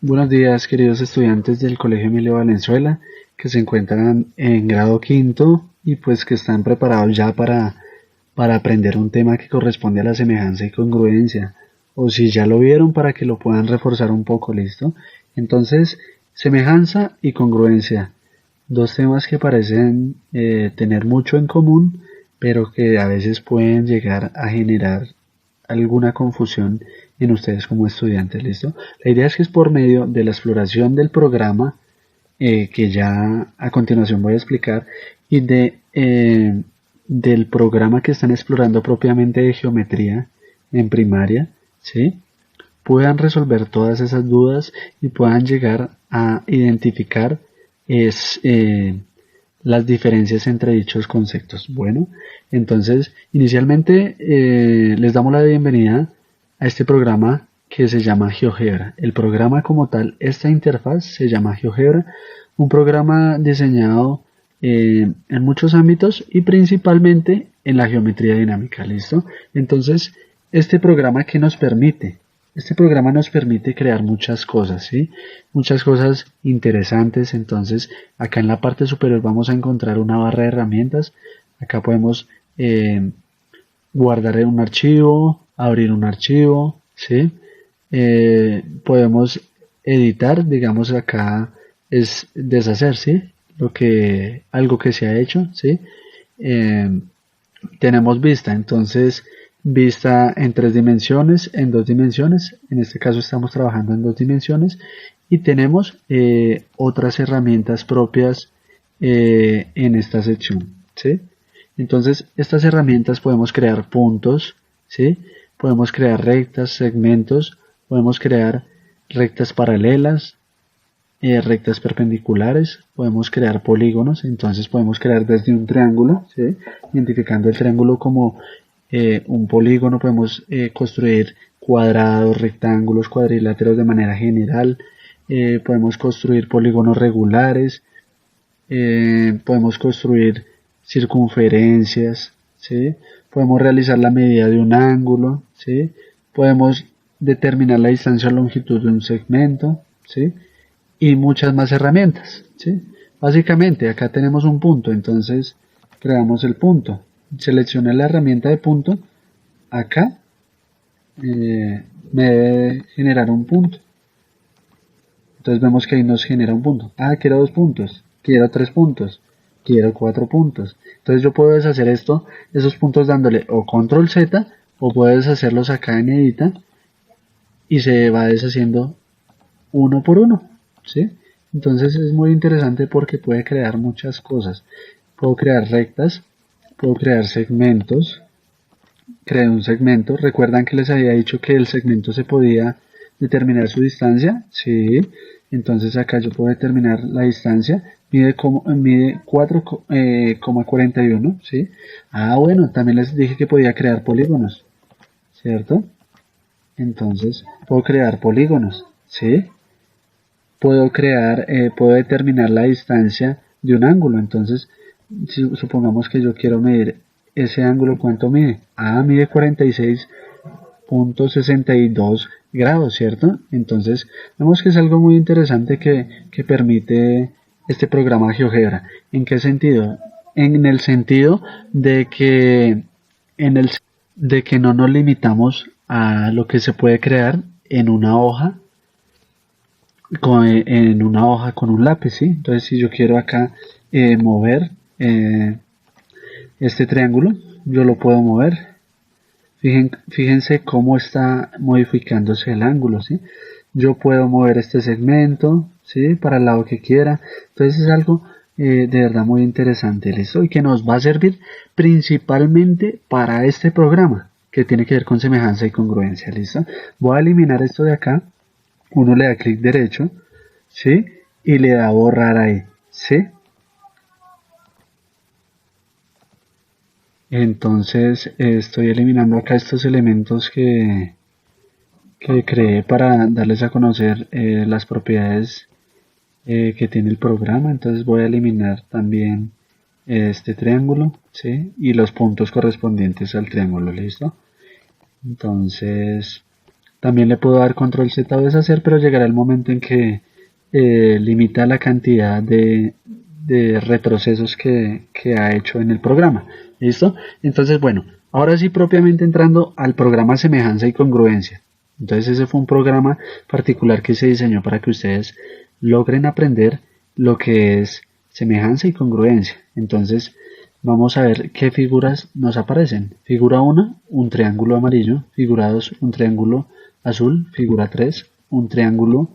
Buenos días, queridos estudiantes del Colegio Emilio Valenzuela, que se encuentran en grado quinto y pues que están preparados ya para aprender un tema que corresponde a la semejanza y congruencia, o si ya lo vieron para que lo puedan reforzar un poco, ¿listo? Entonces, semejanza y congruencia, dos temas que parecen tener mucho en común, pero que a veces pueden llegar a generar alguna confusión en ustedes como estudiantes, ¿listo? La idea es que es por medio de la exploración del programa que ya a continuación voy a explicar y del programa que están explorando propiamente de geometría en primaria, ¿sí? Puedan resolver todas esas dudas y puedan llegar a identificar es, las diferencias entre dichos conceptos. Bueno, entonces inicialmente les damos la bienvenida a este programa que se llama GeoGebra. El programa como tal, esta interfaz se llama GeoGebra, un programa diseñado en muchos ámbitos y principalmente en la geometría dinámica, ¿listo? Entonces, este programa que nos permite este programa nos permite crear muchas cosas, ¿sí? Muchas cosas interesantes. Entonces, acá en la parte superior vamos a encontrar una barra de herramientas. Acá podemos guardar un archivo, abrir un archivo, ¿sí? Podemos editar, digamos acá es deshacer, ¿sí? Algo que se ha hecho, ¿sí? Eh, tenemos vista, entonces vista en tres dimensiones, en dos dimensiones, en este caso estamos trabajando en dos dimensiones y tenemos otras herramientas propias en esta sección, ¿sí? Entonces estas herramientas podemos crear puntos, ¿sí? Podemos crear rectas, segmentos, podemos crear rectas paralelas, rectas perpendiculares, podemos crear polígonos, entonces podemos crear desde un triángulo, ¿sí? Identificando el triángulo como un polígono, podemos construir cuadrados, rectángulos, cuadriláteros de manera general, podemos construir polígonos regulares, podemos construir circunferencias, ¿sí? Podemos realizar la medida de un ángulo, ¿sí? Podemos determinar la distancia o longitud de un segmento, ¿sí? Y muchas más herramientas, ¿sí? Básicamente acá tenemos un punto, entonces creamos el punto, seleccioné la herramienta de punto, acá me debe generar un punto, entonces vemos que ahí nos genera un punto. Quiero dos puntos, quiero tres puntos, quiero cuatro puntos. Entonces yo puedo deshacer esos puntos dándole o control Z o puedo deshacerlos acá en edita y se va deshaciendo uno por uno, ¿sí? Entonces es muy interesante porque puede crear muchas cosas. Puedo crear rectas, puedo crear segmentos, creé un segmento. ¿Recuerdan que les había dicho que el segmento se podía determinar su distancia? Sí. Entonces acá yo puedo determinar la distancia. Mide 4,41, ¿sí? Bueno, también les dije que podía crear polígonos, ¿cierto? Entonces puedo crear polígonos, ¿sí? Puedo determinar la distancia de un ángulo. Entonces, si supongamos que yo quiero medir ese ángulo, ¿cuánto mide? Mide 46,62 grados, ¿cierto? Entonces, vemos que es algo muy interesante que permite este programa GeoGebra. ¿En qué sentido? En el sentido de que, en el, de que no nos limitamos a lo que se puede crear en una hoja con un lápiz, ¿sí? Entonces, si yo quiero acá mover este triángulo, yo lo puedo mover. Fíjense cómo está modificándose el ángulo, ¿sí? Yo puedo mover este segmento, ¿sí? Para el lado que quiera. Entonces es algo de verdad muy interesante, ¿listo? Y que nos va a servir principalmente para este programa que tiene que ver con semejanza y congruencia, ¿listo? Voy a eliminar esto de acá. Uno le da clic derecho, ¿sí? Y le da borrar ahí, ¿sí? Entonces estoy eliminando acá estos elementos que creé para darles a conocer las propiedades que tiene el programa. Entonces voy a eliminar también este triángulo, ¿sí? Y los puntos correspondientes al triángulo, ¿listo? Entonces También le puedo dar control Z o deshacer, pero llegará el momento en que limita la cantidad de retrocesos que ha hecho en el programa. ¿Listo? Entonces, bueno, ahora sí propiamente entrando al programa semejanza y congruencia. Entonces ese fue un programa particular que se diseñó para que ustedes logren aprender lo que es semejanza y congruencia. Entonces vamos a ver qué figuras nos aparecen. Figura 1, un triángulo amarillo. Figura 2, un triángulo azul. Figura 3, un triángulo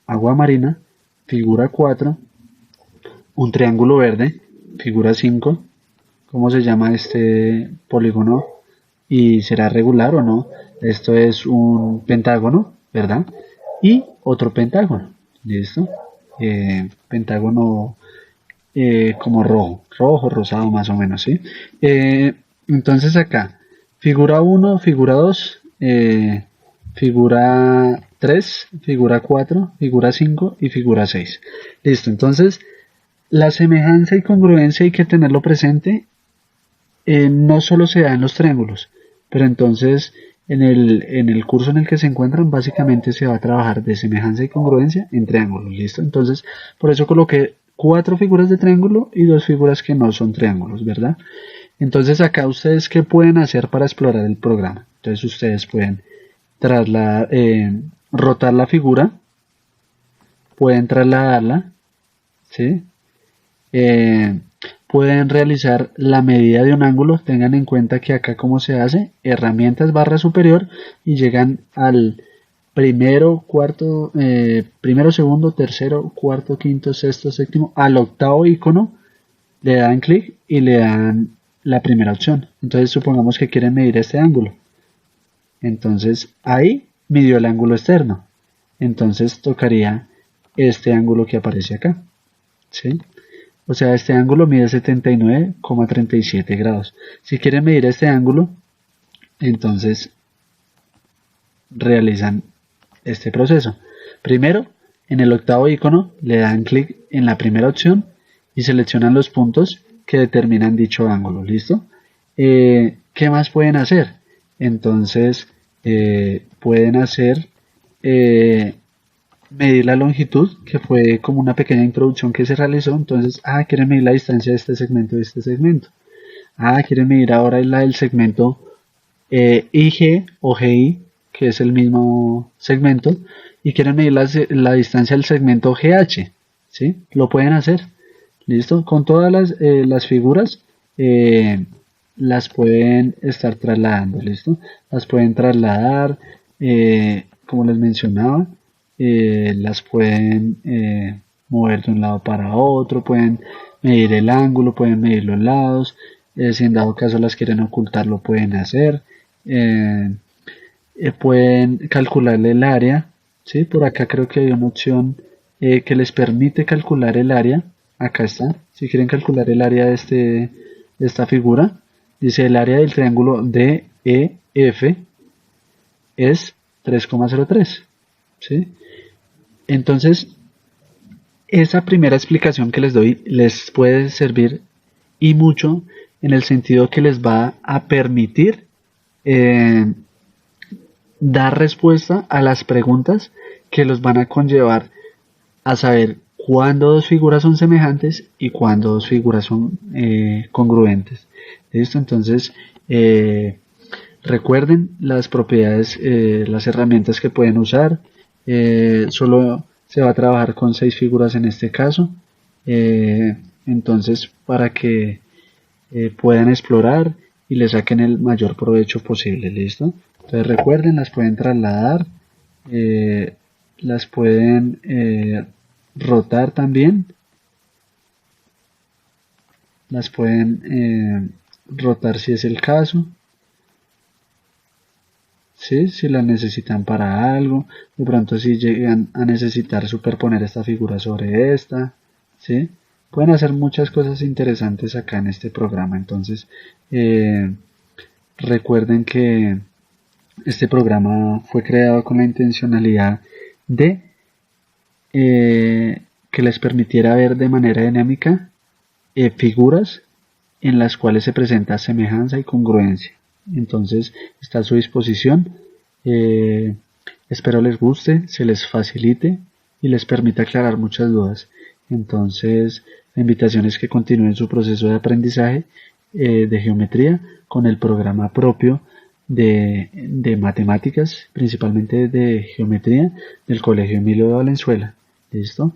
agua marina. Figura 4, un triángulo verde. Figura 5, ¿cómo se llama este polígono? ¿Y será regular o no? Esto es un pentágono, ¿verdad? Y otro pentágono, ¿listo? Pentágono como rojo, rosado más o menos, ¿sí? Entonces acá, figura 1, figura 2, figura 3, figura 4, figura 5 y figura 6. Listo, entonces la semejanza y congruencia hay que tenerlo presente, no solo se da en los triángulos, pero entonces en el curso en el que se encuentran básicamente se va a trabajar de semejanza y congruencia en triángulos, ¿listo? Entonces por eso coloqué 4 figuras de triángulo y 2 figuras que no son triángulos, ¿verdad? Entonces acá ustedes qué pueden hacer para explorar el programa. Entonces ustedes pueden trasladar, rotar la figura, pueden trasladarla, ¿sí? Eh, Pueden realizar la medida de un ángulo. Tengan en cuenta que acá cómo se hace, herramientas barra superior y llegan al primero, cuarto, primero, segundo, tercero, cuarto, quinto, sexto, séptimo, al octavo icono, le dan clic y le dan la primera opción. Entonces supongamos que quieren medir este ángulo. Entonces ahí midió el ángulo externo. Entonces tocaría este ángulo que aparece acá, ¿sí? O sea, este ángulo mide 79,37 grados. Si quieren medir este ángulo, entonces realizan este proceso. Primero, en el octavo icono, le dan clic en la primera opción y seleccionan los puntos que determinan dicho ángulo. ¿Listo? ¿Qué más pueden hacer? Entonces, pueden hacer medir la longitud, que fue como una pequeña introducción que se realizó. Entonces, quieren medir la distancia de este segmento de este segmento. Quieren medir ahora la del segmento IG o GI, que es el mismo segmento, y quieren medir la distancia del segmento GH, ¿sí? Lo pueden hacer. ¿Listo? Con todas las figuras las pueden estar trasladando, ¿listo? Las pueden trasladar, como les mencionaba, las pueden mover de un lado para otro, pueden medir el ángulo, pueden medir los lados, si en dado caso las quieren ocultar lo pueden hacer, pueden calcularle el área, ¿sí? Por acá creo que hay una opción que les permite calcular el área. Acá está. Si quieren calcular el área de esta figura, dice el área del triángulo DEF es 3,03. ¿Sí? Entonces, esa primera explicación que les doy les puede servir y mucho en el sentido que les va a permitir dar respuesta a las preguntas que los van a conllevar a saber cuándo dos figuras son semejantes y cuándo dos figuras son congruentes. ¿Listo? Entonces, recuerden las propiedades, las herramientas que pueden usar. Solo se va a trabajar con 6 figuras en este caso. Entonces, para que puedan explorar y le saquen el mayor provecho posible. ¿Listo? Entonces, recuerden, las pueden trasladar. Las pueden rotar también, las pueden rotar si es el caso, ¿sí? Si las necesitan para algo, de pronto si llegan a necesitar superponer esta figura sobre esta, ¿sí? Pueden hacer muchas cosas interesantes acá en este programa. Entonces recuerden que este programa fue creado con la intencionalidad de que les permitiera ver de manera dinámica figuras en las cuales se presenta semejanza y congruencia. Entonces está a su disposición. Espero les guste, se les facilite y les permita aclarar muchas dudas. Entonces, la invitación es que continúen su proceso de aprendizaje de geometría con el programa propio de matemáticas, principalmente de geometría, del Colegio Emilio de Valenzuela. ¿Listo?